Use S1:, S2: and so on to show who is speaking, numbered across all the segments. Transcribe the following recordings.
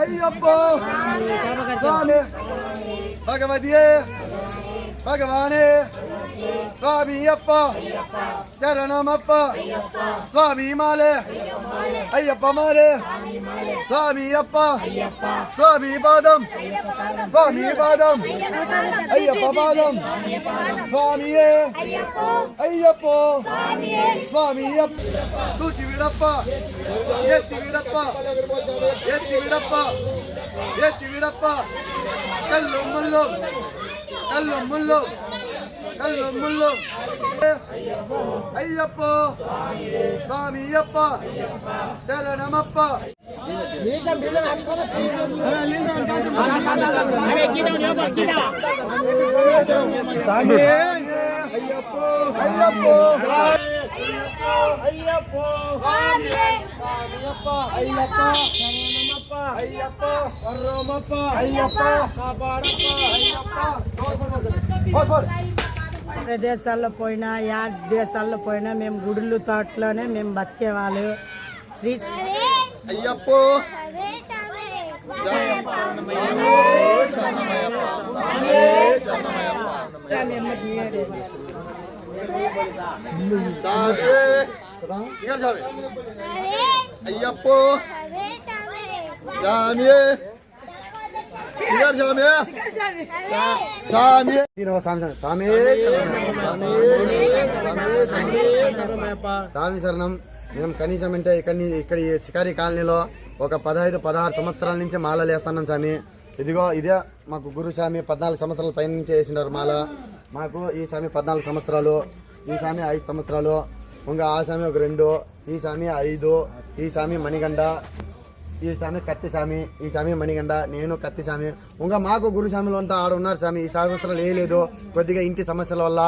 S1: అయ్యప్పో స్వామి భగవతియే భగవానే స్వామి అప్ప శరణమప్ప స్వామి మాలే అయ్యప్ప మాలే స్వామి అప్ప స్వామి పాదం అయ్యప్ప పాదం స్వామియే అయ్యప్పో స్వామి అప్ప తూచి విడప్ప ఎత్తి విడప్ప కల్లు ముల్లు అయ్యప్పో స్వామి అప్ప శరణమప్ప అయ్యప్పో అయ్యప్పో అయ్యప్ప వర్రోమప్ప అయ్యప్ప
S2: ప్రదేశాల్లో పోయినా యా దేశాల్లో పోయినా మేము గుడులు తోటలోనే మేము బతికేవాళ్ళు. శ్రీ
S1: అయ్యప్పో అయ్యప్పో స్వామి శరణం. మేము కనీసం అంటే ఇక్కడ శికారి కాలనీలో ఒక 15-16 సంవత్సరాల నుంచి మాలలు వేస్తున్నాం స్వామి. ఇదే మాకు గురు స్వామి 14 సంవత్సరాల పైన నుంచి వేసినారు మాల. మాకు ఈ స్వామి 14 సంవత్సరాలు, ఈ స్వామి 5 సంవత్సరాలు, ఇంకా ఆ స్వామి ఒక 2, ఈ స్వామి 5, ఈ స్వామి మణిగండ, ఈ స్వామి కత్తి స్వామి, ఈ స్వామి మణిగండ, నేను కత్తి స్వామి. ఇంకా మాకు గురుస్వామిలు అంతా ఆడ ఉన్నారు స్వామి. ఈ సంవత్సరాలు వేయలేదు కొద్దిగా ఇంటి సమస్యల వల్ల.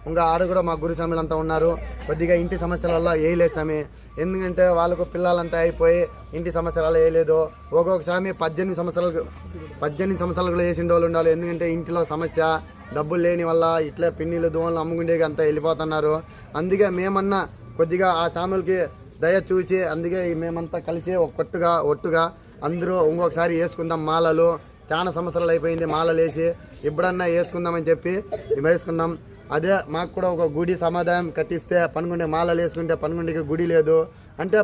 S1: ఇంకా ఆడ కూడా మా గురుస్వాములు అంతా ఉన్నారు. కొద్దిగా ఇంటి సమస్యల వల్ల వేయలేదు స్వామి. ఎందుకంటే వాళ్ళకు పిల్లలంతా అయిపోయి ఇంటి సమస్యల వల్ల వేయలేదు. ఒక్కొక్క స్వామి 18 సంవత్సరాలు కూడా వేసిన వాళ్ళు ఉండాలి. ఎందుకంటే ఇంటిలో సమస్య, డబ్బులు లేని వల్ల ఇట్లా పిన్నిలు దోమలు అమ్ముకుండేకి అంతా వెళ్ళిపోతున్నారు. అందుకే మేమన్నా కొద్దిగా ఆ స్వాములకి దయ చూసి, అందుకే మేమంతా కలిసి ఒట్టుగా అందరూ ఇంకొకసారి వేసుకుందాం మాలలు. చాలా సంవత్సరాలు అయిపోయింది మాలలు వేసి, ఎప్పుడన్నా వేసుకుందామని చెప్పి వేసుకున్నాం. అదే మాకు కూడా ఒక గుడి సమాధానం కట్టిస్తే పనుకుండే మాలలు వేసుకుంటే పనుకుండేకి గుడి లేదు అంటే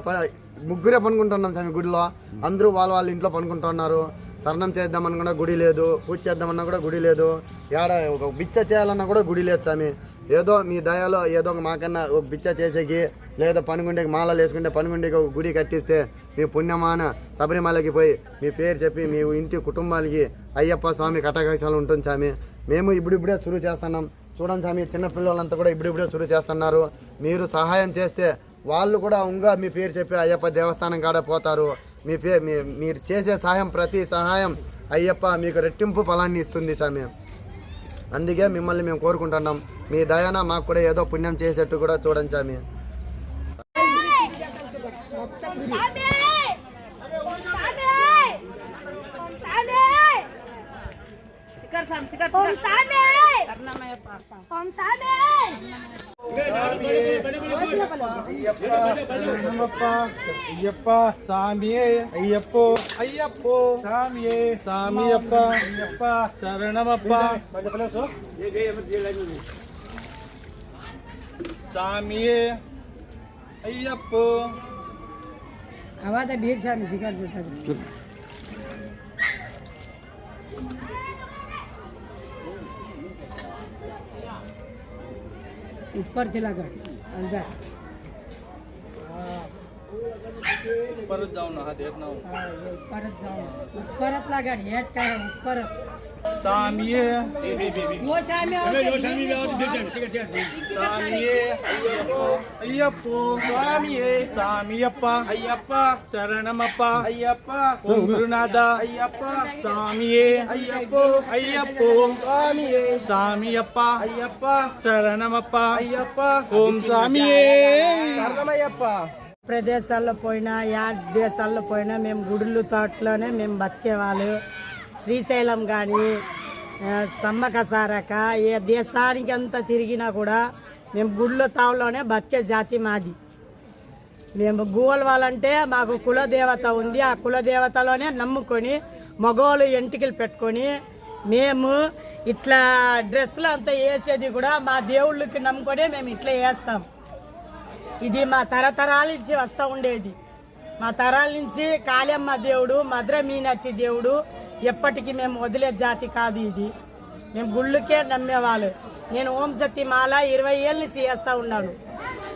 S1: ముగ్గురే పనుకుంటున్నాం స్వామి గుడిలో. అందరూ వాళ్ళ ఇంట్లో పనుకుంటున్నారు. శరణం చేద్దామన్నా గుడి లేదు, పూజ చేద్దామన్నా కూడా గుడి లేదు, ఏడ ఒక బిచ్చ చేయాలన్నా కూడా గుడి లేదు స్వామి. ఏదో మీ దయలో ఏదో మాకన్నా ఒక బిచ్చ చేసేకి లేదా పనుగుండేకి మాలలు వేసుకుంటే పనుగుండేకి ఒక గుడి కట్టిస్తే మీ పుణ్యమాన శబరిమలకి పోయి మీ పేరు చెప్పి మీ ఇంటి కుటుంబాలకి అయ్యప్ప స్వామి కటాక్షాలు ఉంటుంది స్వామి. మేము ఇప్పుడిప్పుడే శురు చేస్తున్నాం. చూడండి స్వామి, చిన్నపిల్లలంతా కూడా ఇప్పుడిప్పుడే శురు చేస్తున్నారు. మీరు సహాయం చేస్తే వాళ్ళు కూడా ఇంకా మీ పేరు చెప్పి అయ్యప్ప దేవస్థానం కాడ పోతారు. మీరు చేసే సహాయం, ప్రతి సహాయం అయ్యప్ప మీకు రెట్టింపు ఫలాన్ని ఇస్తుంది స్వామి. అందుకే మిమ్మల్ని మేము కోరుకుంటున్నాం. మీ దయన మాకు కూడా ఏదో పుణ్యం చేసేట్టు కూడా చూడండి స్వామి.
S3: అయ్యప్ప స్వామియే అయ్యప్పో అయ్యప్పో స్వామియే స్వామియప్ప అయ్యప్ప శరణమప్ప స్వామియే అయ్యప్పో
S2: आवाज भीड़ सामी शिकार जो ऊपर चला गया अंदर
S3: परत जाऊ ना हा देख ना
S2: परत जाऊ परत लागा हेट काय परत
S3: सामिये
S2: वो सामी
S3: सामिये अय्यप्पो सामिये सामियप्प अय्यप्प शरणमप्प अय्यप्प ओम गुरुनाथ अय्यप्प सामिये अय्यप्पो अय्यप्पो सामिये सामियप्प अय्यप्प शरणमप्प अय्यप्प ओम सामिये शरणमयप्प
S2: ప్రదేశాల్లో పోయినా యా దేశాల్లో పోయినా మేము గుడులు తోటలోనే మేము బతికేవాళ్ళు. శ్రీశైలం కానీ సమ్మక సారక ఏ దేశానికి అంతా తిరిగినా కూడా మేము గుడిలో తావులోనే బతికే జాతి మాది. మేము గోల్వాలంటే మాకు కులదేవత ఉంది. ఆ కులదేవతలోనే నమ్ముకొని మగవాళ్ళు ఎంటికలు పెట్టుకొని మేము ఇట్లా డ్రెస్సులు అంతా వేసేది కూడా మా దేవుళ్ళకి నమ్ముకొని మేము ఇట్లా వేస్తాం. ఇది మా తరతరాల నుంచి వస్తూ ఉండేది. మా తరాల నుంచి కాళమ్మ దేవుడు, మధుర మీనాక్షి దేవుడు ఎప్పటికీ మేము వదిలే జాతి కాదు. ఇది మేము గుళ్ళుకే నమ్మేవాళ్ళు. నేను ఓం శక్తి మాల 20 ఏళ్ళ నుంచి చేస్తూ ఉన్నాను.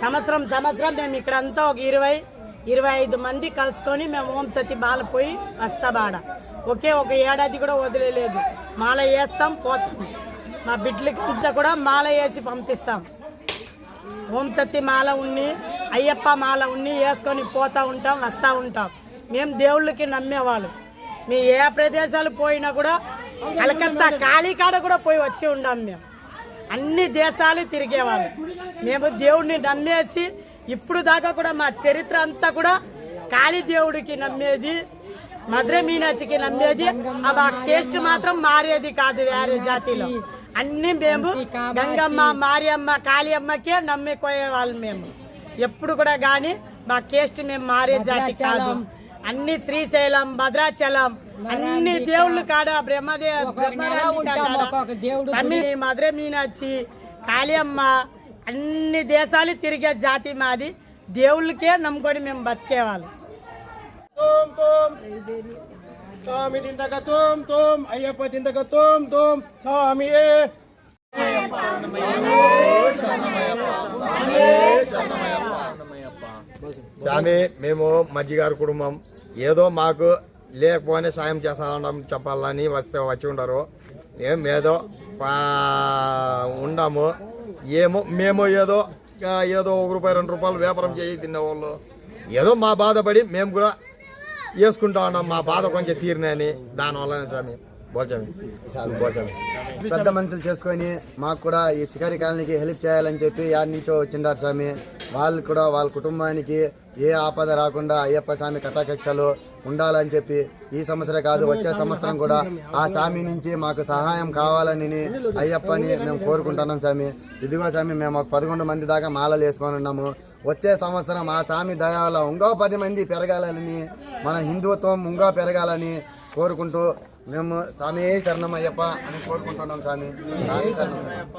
S2: సంవత్సరం మేము ఇక్కడంతా ఒక 20-25 మంది కలుసుకొని మేము ఓం శక్తి మాల పోయి వస్తాబాడ. ఒక ఏడాది కూడా వదిలేదు. మాల వేస్తాం, పోతాం. మా బిడ్డలకి అంతా కూడా మాల వేసి పంపిస్తాం. ఓం శక్తి మాల ఉన్ని, అయ్యప్ప మాల ఉన్ని వేసుకొని పోతూ ఉంటాం, వస్తూ ఉంటాం. మేము దేవుళ్ళకి నమ్మేవాళ్ళు. మేము ఏ ప్రదేశాలు పోయినా కూడా కలకత్తా కాళీకాడ కూడా పోయి వచ్చి ఉన్నాం. మేము అన్ని దేశాలు తిరిగేవాళ్ళు. మేము దేవుడిని నమ్మేసి ఇప్పుడు దాకా కూడా మా చరిత్ర అంతా కూడా కాళీ దేవుడికి నమ్మేది, మధుర మీనాక్షికి నమ్మేది. ఆ టేస్ట్ మాత్రం మారేది కాదు వేరే జాతిలో. అన్ని మేము గంగమ్మ, మారియమ్మ, కాళీయమ్మకే నమ్మిపోయేవాళ్ళు. మేము ఎప్పుడు కూడా కానీ మా కేస్ట్ మేము మారే జాతి కాదు. అన్ని శ్రీశైలం, భద్రాచలం అన్ని దేవుళ్ళు కాడ తమిళ, మధుర మీనాక్షి, కాళీయమ్మ అన్ని దేశాలు తిరిగే జాతి మాది. దేవుళ్ళకే నమ్ముకొని మేము బతికేవాళ్ళు.
S3: స్వామి దిందక తోం తోం, అయ్యప్ప దిందక తోం తోం, స్వామి
S1: స్వామి మేము మజ్జిగారి కుటుంబం. ఏదో మాకు లేకపోయినా సాయం చేస్తాం చెప్పాలని వచ్చి ఉండరు. ఏదో ఉండాము. మేము ఏదో 1 రూపాయి 2 రూపాయలు వ్యాపారం చేసి తినేవాళ్ళు. ఏదో మా బాధపడి మేము కూడా వేసుకుంటా ఉన్నాం. మా బాధ కొంచెం తీరినాయని దానివల్ల స్వామి బోల్చామి పెద్ద మనుషులు చేసుకొని మాకు కూడా ఈ శికారి కాలనీకి హెల్ప్ చేయాలని చెప్పి యాడ్ నుంచో వచ్చిండారు స్వామి. వాళ్ళు కూడా వాళ్ళ కుటుంబానికి ఏ ఆపద రాకుండా అయ్యప్ప స్వామి కథాకక్షలు ఉండాలని చెప్పి ఈ సంవత్సరం కాదు వచ్చే సంవత్సరం కూడా ఆ స్వామి నుంచి మాకు సహాయం కావాలని అయ్యప్పని మేము కోరుకుంటున్నాం స్వామి. ఇదిగో స్వామి మేము ఒక 11 మంది దాకా మాలలు వేసుకొని ఉన్నాము. వచ్చే సంవత్సరం ఆ స్వామి దయ వల్ల ఇంకో 10 మంది పెరగాలని, మన హిందుత్వం ఇంకా పెరగాలని కోరుకుంటూ మేము స్వామి శరణమయ్యప్ప అని కోరుకుంటున్నాం స్వామి. స్వామి శరణమయ్యప్ప.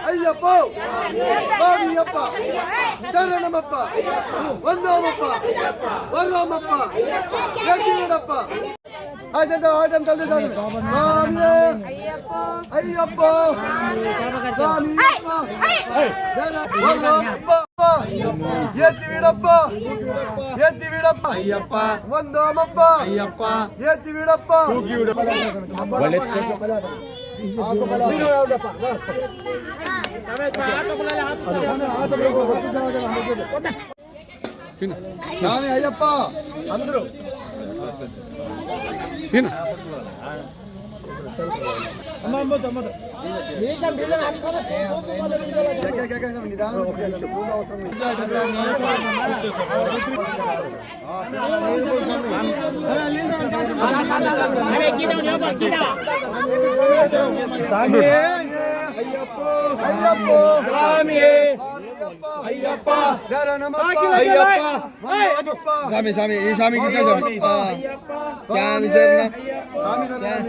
S1: అయ్యప్ప స్వామియప్ప శరణమప్ప వందమప్ప వర్రమప్ప గట్టివిడప్ప. అయ్యప్ప ఎత్తి వీడప్ప అయ్యప్ప వందోమప్ప అయ్యప్ప ఎత్తి వీడప్ప అయ్యప్ప అందరూ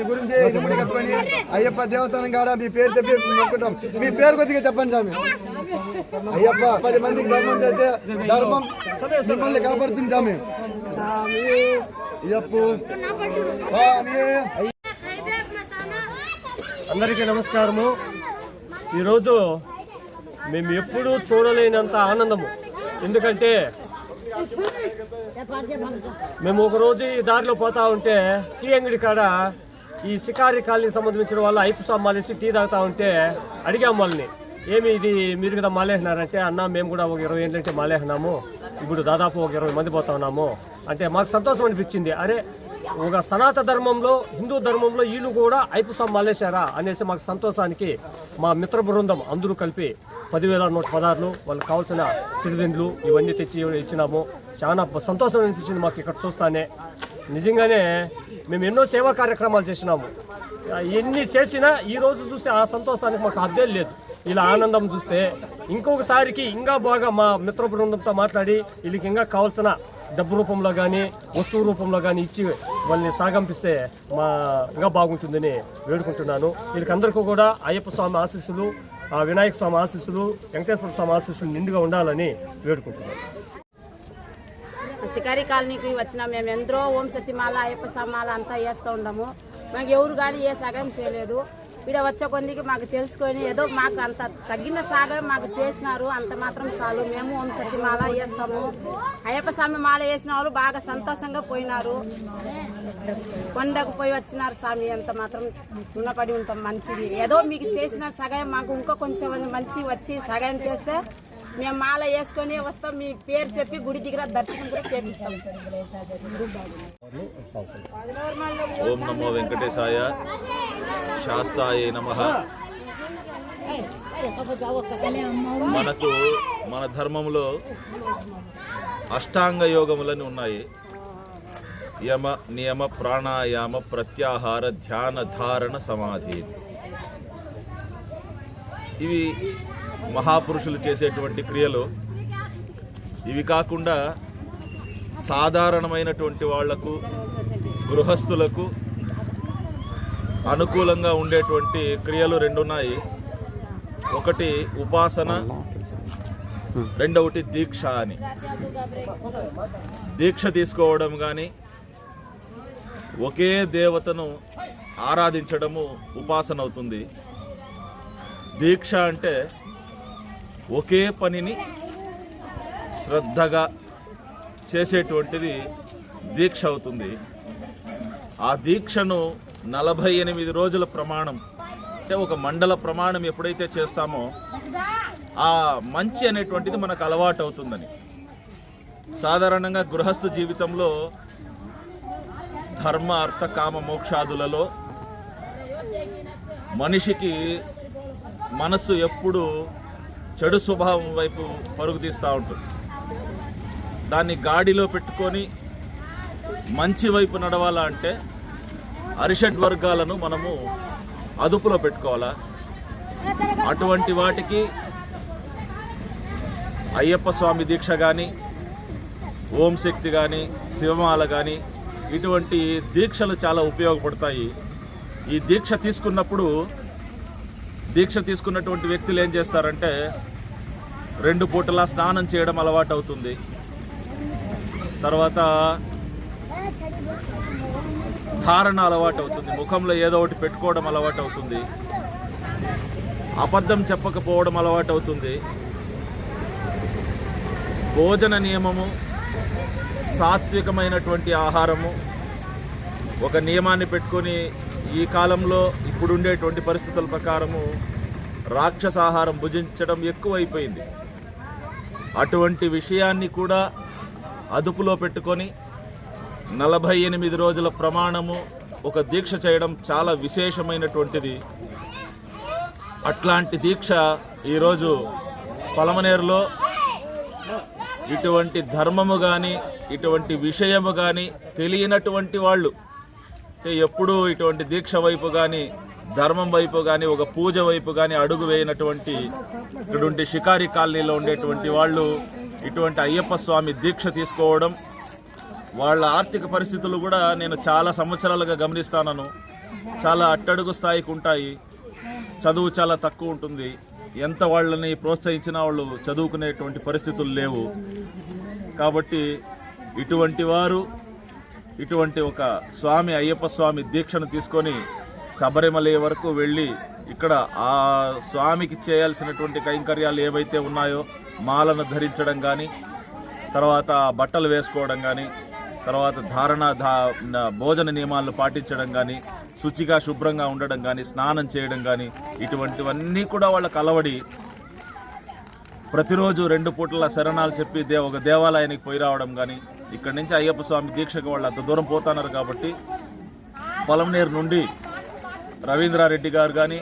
S1: గురించి అయ్యప్ప దేవస్థానం కాడ మీ పేరు చెప్పి మొక్కుతాం. మీ పేరు కొద్దిగా చెప్పండి స్వామి. అయ్యప్ప 10 మందికి ధర్మం చేస్తే ధర్మం మిమ్మల్ని కాపాడుతుంది స్వామి.
S4: అందరికీ నమస్కారము. ఈరోజు మేము ఎప్పుడూ చూడలేనంత ఆనందము. ఎందుకంటే మేము ఒకరోజు ఈ దారిలో పోతా ఉంటే టీ అంగడి కాడ ఈ షికారి కాలనీకి సంబంధించిన వాళ్ళు ఐపు మాలేసి టీ తాగుతా ఉంటే అడిగాము వాళ్ళని, ఏమి ఇది మీరు కదా మాలేసినారంటే, అన్న మేము కూడా ఒక 20 ఏళ్ళంటే మాలేసినాము, ఇప్పుడు దాదాపు ఒక 20 మంది పోతా ఉన్నాము అంటే మాకు సంతోషం అనిపించింది. అరే ఒక సనాతన ధర్మంలో, హిందూ ధర్మంలో వీళ్ళు కూడా ఐపు మాలేశారా అనేసి మాకు సంతోషానికి మా మిత్ర బృందం అందరూ కలిపి 10,000 నోట్ పదార్లు, వాళ్ళకి కావాల్సిన సిరిదిండ్లు ఇవన్నీ తెచ్చి ఇచ్చినాము. చాలా సంతోషం అనిపించింది మాకు ఇక్కడ చూస్తానే. నిజంగానే మేము ఎన్నో సేవా కార్యక్రమాలు చేసినాము. ఎన్ని చేసినా ఈరోజు చూసి ఆ సంతోషానికి మాకు అర్థం లేదు. ఇలా ఆనందం చూస్తే ఇంకొకసారికి ఇంకా బాగా మా మిత్ర బృందంతో మాట్లాడి వీళ్ళకి ఇంకా కావాల్సిన డబ్బు రూపంలో కానీ వస్తువు రూపంలో కానీ ఇచ్చి వాళ్ళని సాగంపిస్తే ఇంకా బాగుంటుందని వేడుకుంటున్నాను. వీళ్ళకందరికీ కూడా అయ్యప్ప స్వామి ఆశీస్సులు, ఆ వినాయక స్వామి ఆశీస్సులు, వెంకటేశ్వర స్వామి ఆశీస్సులు నిండుగా ఉండాలని వేడుకుంటున్నాను.
S5: షికారి కాలనీకి వచ్చిన మేము ఎందరో ఓం సత్యమాల అయ్యప్ప స్వామాల అంతా వేస్తూ ఉన్నాము. మాకు ఎవరు కానీ ఏ సహాయం చేయలేదు. ఇక్కడ వచ్చే కొద్దికి మాకు తెలుసుకొని ఏదో మాకు అంత తగ్గిన సాగరం మాకు చేసినారు, అంత మాత్రం చాలు. మేము ఓం సత్యమాల వేస్తాము. అయ్యప్ప స్వామి మాల వేసిన వాళ్ళు బాగా సంతోషంగా పోయినారు. కొండకు పోయి వచ్చినారు స్వామి, అంత మాత్రం రుణపడి ఉంటాం. మంచిది ఏదో మీకు చేసిన సహాయం మాకు ఇంకా కొంచెం మంచి వచ్చి సహాయం చేస్తే మేము మాల వేసుకొని వస్తాం. మీ పేరు చెప్పి గుడి దగ్గర దర్శనం కూడా చేపిస్తాం.
S6: ఓం నమో వెంకటేశాయ, శాస్తాయ నమః. మనకు మన ధర్మంలో అష్టాంగ యోగములని ఉన్నాయి. యమ, నియమ, ప్రాణాయామ, ప్రత్యాహార, ధ్యాన, ధారణ, సమాధి. ఇవి మహాపురుషులు చేసేటువంటి క్రియలు. ఇవి కాకుండా సాధారణమైనటువంటి వాళ్లకు, గృహస్థులకు అనుకూలంగా ఉండేటువంటి క్రియలు రెండు ఉన్నాయి. ఒకటి ఉపాసన, రెండవది దీక్ష అని. దీక్ష తీసుకోవడం కానీ ఒకే దేవతను ఆరాధించడము ఉపాసన అవుతుంది. దీక్ష అంటే ఒకే పనిని శ్రద్ధగా చేసేటువంటిది దీక్ష అవుతుంది. ఆ దీక్షను 48 రోజుల ప్రమాణం అంటే ఒక మండల ప్రమాణం ఎప్పుడైతే చేస్తామో ఆ మంచి అనేటువంటిది మనకు అలవాటు అవుతుందని. సాధారణంగా గృహస్థ జీవితంలో ధర్మ, అర్థ, కామ, మోక్షాదులలో మనిషికి మనస్సు ఎప్పుడు చెడు స్వభావం వైపు పరుగు తీస్తూ ఉంటుంది. దాన్ని గాడిలో పెట్టుకొని మంచి వైపు నడవాలా అంటే అరిషడ్ వర్గాలను మనము అదుపులో పెట్టుకోవాలా. అటువంటి వాటికి అయ్యప్ప స్వామి దీక్ష కానీ, ఓం శక్తి కానీ, శివమాల కానీ ఇటువంటి దీక్షలు చాలా ఉపయోగపడతాయి. ఈ దీక్ష తీసుకున్నటువంటి వ్యక్తులు ఏం చేస్తారంటే 2 పూటలా స్నానం చేయడం అలవాటు అవుతుంది. తర్వాత ధారణ అలవాటు అవుతుంది. ముఖంలో ఏదో ఒకటి పెట్టుకోవడం అలవాటు అవుతుంది. అబద్ధం చెప్పకపోవడం అలవాటు అవుతుంది. భోజన నియమము, సాత్వికమైనటువంటి ఆహారము, ఒక నియమాన్ని పెట్టుకొని ఈ కాలంలో ఇప్పుడుండేటువంటి పరిస్థితుల ప్రకారము రాక్షసాహారం భుజించడం ఎక్కువైపోయింది. అటువంటి విషయాన్ని కూడా అదుపులో పెట్టుకొని 48 రోజుల ప్రమాణము ఒక దీక్ష చేయడం చాలా విశేషమైనటువంటిది. అట్లాంటి దీక్ష ఈరోజు పలమనేరులో ఇటువంటి ధర్మము కానీ, ఇటువంటి విషయము కానీ తెలియనటువంటి వాళ్ళు, ఎప్పుడూ ఇటువంటి దీక్ష వైపు కానీ, ధర్మం వైపు కానీ, ఒక పూజ వైపు కానీ అడుగు వేయనటువంటి ఇటువంటి షికారి కాలనీలో ఉండేటువంటి వాళ్ళు ఇటువంటి అయ్యప్ప స్వామి దీక్ష తీసుకోవడం, వాళ్ళ ఆర్థిక పరిస్థితులు కూడా నేను చాలా సంవత్సరాలుగా గమనిస్తాను. చాలా అట్టడుగు స్థాయికి ఉంటాయి. చదువు చాలా తక్కువ ఉంటుంది. ఎంత వాళ్ళని ప్రోత్సహించినా వాళ్ళు చదువుకునేటువంటి పరిస్థితులు లేవు. కాబట్టి ఇటువంటి వారు ఇటువంటి ఒక స్వామి అయ్యప్ప స్వామి దీక్షను తీసుకొని శబరిమల వరకు వెళ్ళి ఇక్కడ ఆ స్వామికి చేయాల్సినటువంటి కైంకర్యాలు ఏవైతే ఉన్నాయో మాలను ధరించడం కానీ, తర్వాత బట్టలు వేసుకోవడం కానీ, తర్వాత భోజన నియమాలను పాటించడం కానీ, శుచిగా శుభ్రంగా ఉండడం కానీ, స్నానం చేయడం కానీ ఇటువంటివన్నీ కూడా వాళ్ళకు అలవడి ప్రతిరోజు 2 పూటల శరణాలు చెప్పి ఒక దేవాలయానికి పోయి రావడం కానీ, ఇక్కడి నుంచి అయ్యప్ప స్వామి దీక్షకు వాళ్ళు అంత దూరం పోతున్నారు. కాబట్టి పొలంనేరు నుండి రవీంద్రారెడ్డి గారు కానీ,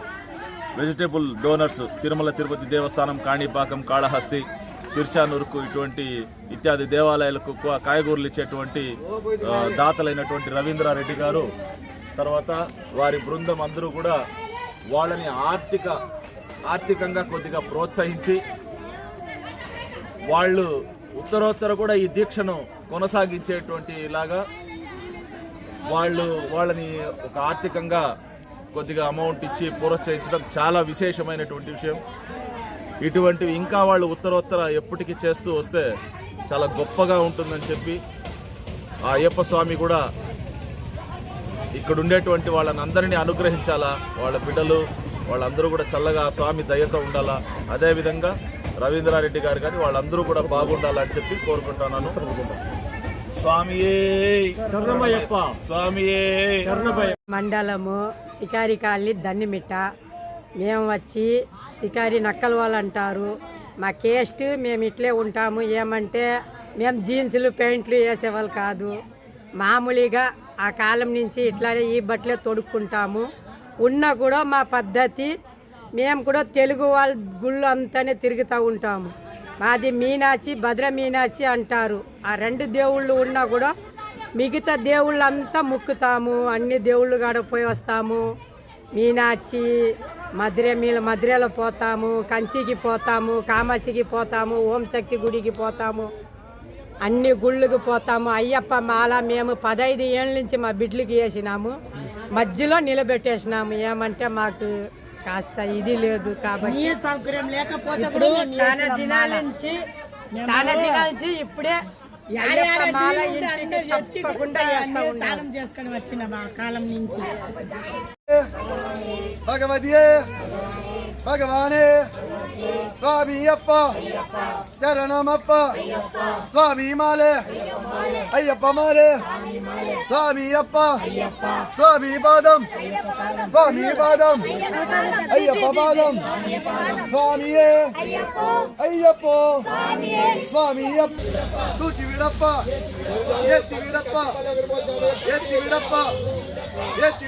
S6: వెజిటేబుల్ డోనర్స్, తిరుమల తిరుపతి దేవస్థానం, కాణిపాకం, కాళహస్తి, తిరుచానూరుకు ఇటువంటి ఇత్యాది దేవాలయాలకు కాయగూరలు ఇచ్చేటువంటి దాతలైనటువంటి రవీంద్రారెడ్డి గారు, తర్వాత వారి బృందం అందరూ కూడా వాళ్ళని ఆర్థికంగా కొద్దిగా ప్రోత్సహించి వాళ్ళు ఉత్తరోత్తర కూడా ఈ దీక్షను కొనసాగించేటువంటి లాగా వాళ్ళని ఒక ఆర్థికంగా కొద్దిగా అమౌంట్ ఇచ్చి ప్రోత్సహించడం చాలా విశేషమైనటువంటి విషయం. ఇటువంటివి ఇంకా వాళ్ళు ఉత్తరోత్తర ఎప్పటికీ చేస్తూ వస్తే చాలా గొప్పగా ఉంటుందని చెప్పి ఆ అయ్యప్ప స్వామి కూడా ఇక్కడ ఉండేటువంటి వాళ్ళని అందరినీ అనుగ్రహించాలా, వాళ్ళ బిడ్డలు వాళ్ళందరూ కూడా చల్లగా ఆ స్వామి దయతో ఉండాలా, అదేవిధంగా రవీంద్రారెడ్డి గారు కానీ వాళ్ళందరూ కూడా బాగుండాలని చెప్పి కోరుకుంటున్నాను. స్వామియే
S4: శరణమయ్యప్ప.
S6: స్వామియే
S4: శరణమయ్య.
S2: మండలము షికారి కాలనీ దన్నిమిట్ట. మేము వచ్చి షికారి నక్కల వాళ్ళు అంటారు. మా కేస్ట్ మేము ఇట్లే ఉంటాము. ఏమంటే మేము జీన్సులు ప్యాంట్లు వేసేవాళ్ళు కాదు. మామూలుగా ఆ కాలం నుంచి ఇట్లానే ఈ బట్టలే తొడుక్కుంటాము. ఉన్నా కూడా మా పద్ధతి మేము కూడా తెలుగు వాళ్ళ గుళ్ళు అంతానే తిరుగుతూ ఉంటాము. మాది మీనాచి, భద్ర మీనాచి అంటారు. ఆ 2 దేవుళ్ళు ఉన్నా కూడా మిగతా దేవుళ్ళంతా ముక్కుతాము. అన్ని దేవుళ్ళు కాడ పోయి వస్తాము. మీనాచి, మధురేలో పోతాము, కంచికి పోతాము, కామాక్షికి పోతాము, ఓంశక్తి గుడికి పోతాము, అన్ని గుళ్ళకి పోతాము. అయ్యప్ప మాల మేము 15 ఏళ్ళ నుంచి మా బిడ్డలకి వేసినాము. మధ్యలో నిలబెట్టేసినాము. ఏమంటే మాకు కాస్త ఇది లేదు కాబట్టి
S7: సౌకర్యం లేకపోతే
S2: ఇప్పుడు చాలా దినాల నుంచి ఇప్పుడే అయ్యప్ప మాల ఇంటికి తప్పకుండా వేస్తా ఉన్నాం.
S7: స్నానం చేసుకొని వచ్చిన మా కాలం నుంచి
S1: భగవతియే భగవానే స్వామి అప్ప శరణమప్ప స్వామి మాలే అయ్యప్ప మాలే స్వామి అప్ప స్వామి పాదం అయ్యప్ప పాదం స్వామియే అయ్యప్ప స్వామి అప్ప తూచి విడప్ప ఎత్తి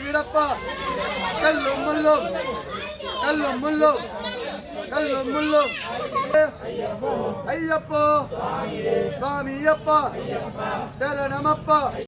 S1: విడప్ప కల్లు ముల్లు అయ్యప్ప స్వామి అప్ప శరణమప్ప.